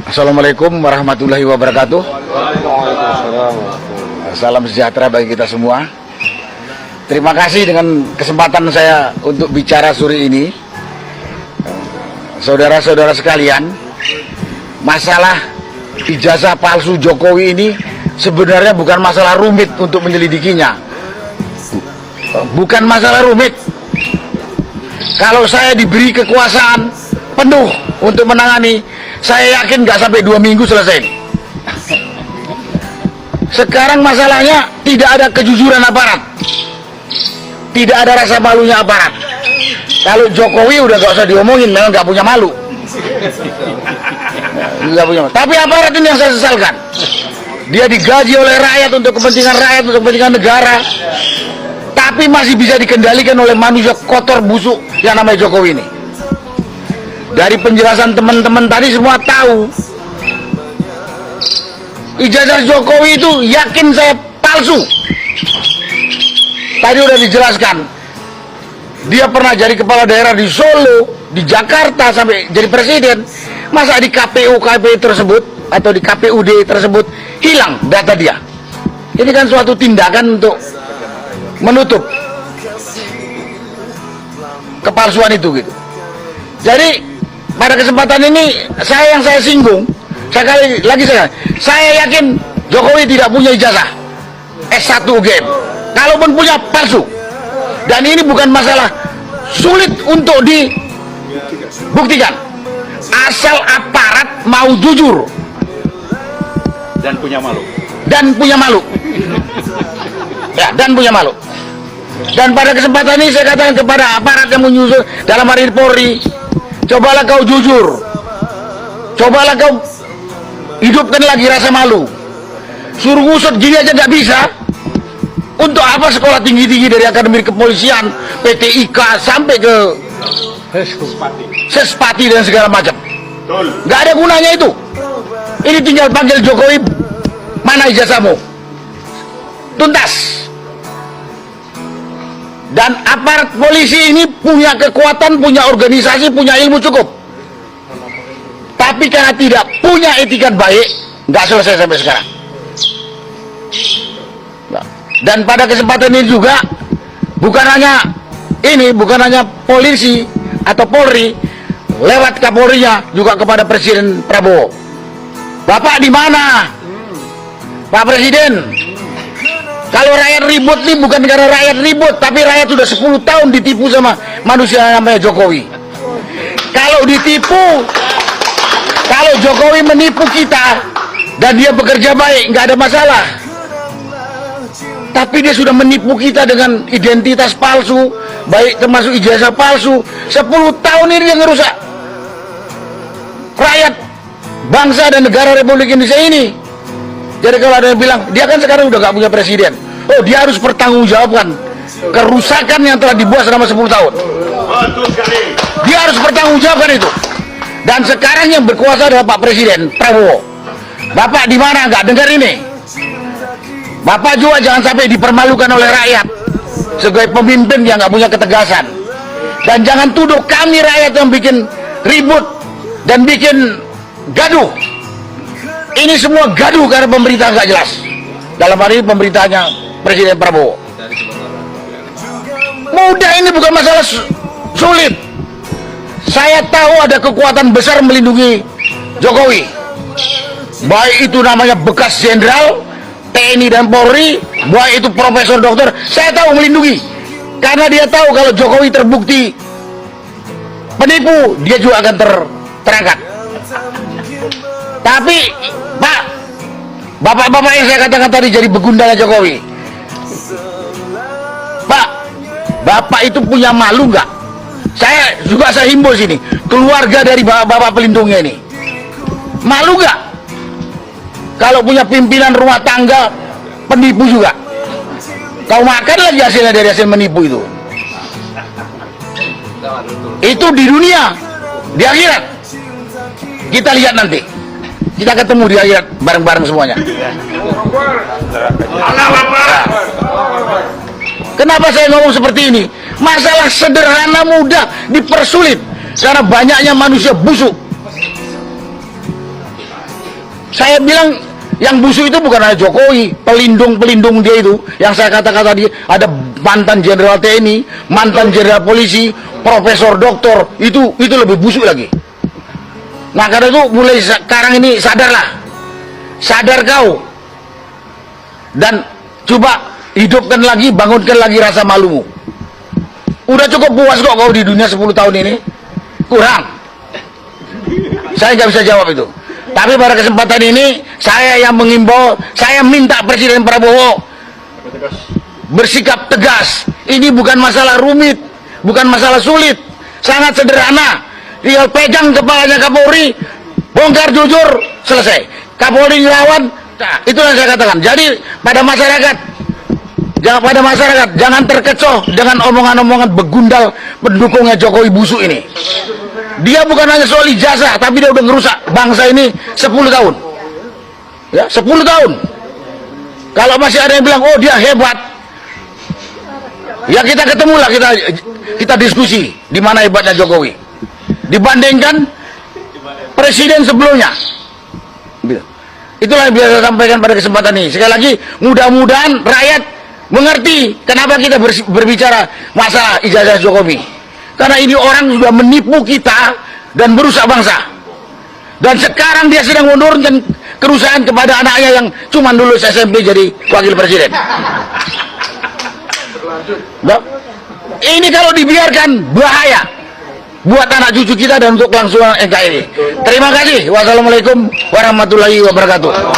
Assalamualaikum warahmatullahi wabarakatuh. Salam sejahtera bagi kita semua. Terima kasih dengan kesempatan saya untuk bicara sore ini. Saudara-saudara sekalian, masalah ijazah palsu Jokowi ini sebenarnya bukan masalah rumit untuk menyelidikinya. Bukan masalah rumit. Kalau saya diberi kekuasaan penuh untuk menangani, saya yakin nggak sampai 2 minggu selesai. Sekarang masalahnya tidak ada kejujuran aparat, tidak ada rasa malunya aparat. Kalau Jokowi udah gak usah diomongin, memang nggak punya malu. Nggak punya malu. Tapi aparat ini yang saya sesalkan. Dia digaji oleh rakyat untuk kepentingan rakyat, untuk kepentingan negara, tapi masih bisa dikendalikan oleh manusia kotor busuk yang namanya Jokowi ini. Dari penjelasan teman-teman tadi semua tahu ijazah Jokowi itu yakin saya palsu. Tadi udah dijelaskan, dia pernah jadi kepala daerah di Solo, di Jakarta, sampai jadi presiden. Masa di KPU tersebut atau di KPUD tersebut hilang data dia? Ini kan suatu tindakan untuk menutup kepalsuan itu gitu. Jadi pada kesempatan ini saya singgung, sekali lagi saya yakin Jokowi tidak punya ijazah S1 UGM. Kalaupun punya, palsu. Dan ini bukan masalah sulit untuk dibuktikan, asal aparat mau jujur dan punya malu. Ya, dan punya malu. Dan pada kesempatan ini saya katakan kepada aparat yang menyusul dalam hari ini Polri, cobalah kau jujur, cobalah kau hidupkan lagi rasa malu. Suruh ngusut gini aja nggak bisa. Untuk apa sekolah tinggi-tinggi dari Akademi Kepolisian, PT IKA sampai ke Sespati dan segala macam? Nggak ada gunanya itu. Ini tinggal panggil Jokowi, mana ijazahmu? Tuntas. Dan aparat polisi ini punya kekuatan, punya organisasi, punya ilmu cukup. Tapi karena tidak punya etikat baik, nggak selesai sampai sekarang. Dan pada kesempatan ini juga bukan hanya polisi atau Polri, lewat Kapolrinya juga kepada Presiden Prabowo. Bapak di mana? Pak Presiden, kalau rakyat ribut nih bukan karena rakyat ribut, tapi rakyat sudah 10 tahun ditipu sama manusia namanya Jokowi. Kalau ditipu, kalau Jokowi menipu kita dan dia bekerja baik, nggak ada masalah. Tapi dia sudah menipu kita dengan identitas palsu, baik termasuk ijazah palsu. 10 tahun ini dia ngerusak rakyat, bangsa dan negara Republik Indonesia ini. Jadi kalau ada yang bilang, dia kan sekarang udah gak punya presiden, oh dia harus bertanggungjawabkan kerusakan yang telah dibuat selama 10 tahun. Dia harus bertanggungjawabkan itu. Dan sekarang yang berkuasa adalah Pak Presiden Prabowo. Bapak di mana? Nggak dengar ini. Bapak juga jangan sampai dipermalukan oleh rakyat sebagai pemimpin yang nggak punya ketegasan. Dan jangan tuduh kami rakyat yang bikin ribut dan bikin gaduh. Ini semua gaduh karena pemerintah nggak jelas. Dalam hari ini pemerintahnya Presiden Prabowo. Mudah, ini bukan masalah sulit. Saya tahu ada kekuatan besar melindungi Jokowi. Baik itu namanya bekas jenderal TNI dan Polri, baik itu profesor dokter, saya tahu melindungi. Karena dia tahu kalau Jokowi terbukti penipu, dia juga akan terangkat. Tapi Pak, bapak-bapak yang saya katakan tadi jadi begundala Jokowi, Pak, Bapak itu punya malu nggak? Saya himbau sini, keluarga dari bapak pelindungnya ini, malu nggak? Kalau punya pimpinan rumah tangga penipu juga, kau makan lagi hasilnya dari hasil menipu itu. Itu di dunia, di akhirat kita lihat nanti. Kita ketemu di akhirat bareng-bareng semuanya. Kenapa saya ngomong seperti ini? Masalah sederhana mudah dipersulit karena banyaknya manusia busuk. Saya bilang yang busuk itu bukan hanya Jokowi, pelindung dia itu. Yang saya kata-kata dia ada mantan jenderal TNI, mantan jenderal polisi, profesor doktor, itu lebih busuk lagi. Nah karena itu mulai sekarang ini sadar kau, dan coba hidupkan lagi, bangunkan lagi rasa malumu. Udah cukup puas kok kau di dunia 10 tahun ini? Kurang. Saya nggak bisa jawab itu. Tapi pada kesempatan ini saya yang mengimbau, saya minta Presiden Prabowo bersikap tegas. Ini bukan masalah rumit, bukan masalah sulit, sangat sederhana. Tinggal pegang kepalanya Kapolri, bongkar jujur, selesai. Kapolri lawan, nah, itulah yang saya katakan. Jadi pada masyarakat, jangan terkecoh dengan omongan-omongan begundal pendukungnya Jokowi busuk ini. Dia bukan hanya soal ijazah, tapi dia udah ngerusak bangsa ini 10 tahun. Ya, 10 tahun. Kalau masih ada yang bilang, oh dia hebat, ya kita ketemulah, kita diskusi di mana hebatnya Jokowi dibandingkan presiden sebelumnya. Itulah yang bisa saya sampaikan pada kesempatan ini. Sekali lagi, mudah-mudahan rakyat mengerti kenapa kita berbicara masalah ijazah Jokowi. Karena ini orang sudah menipu kita dan merusak bangsa. Dan sekarang dia sedang menurunkan kerusakan kepada anaknya yang cuma lulus SMP jadi wakil presiden. Nah, ini kalau dibiarkan bahaya buat anak cucu kita dan untuk kelangsungan NKRI. Terima kasih. Wassalamualaikum warahmatullahi wabarakatuh.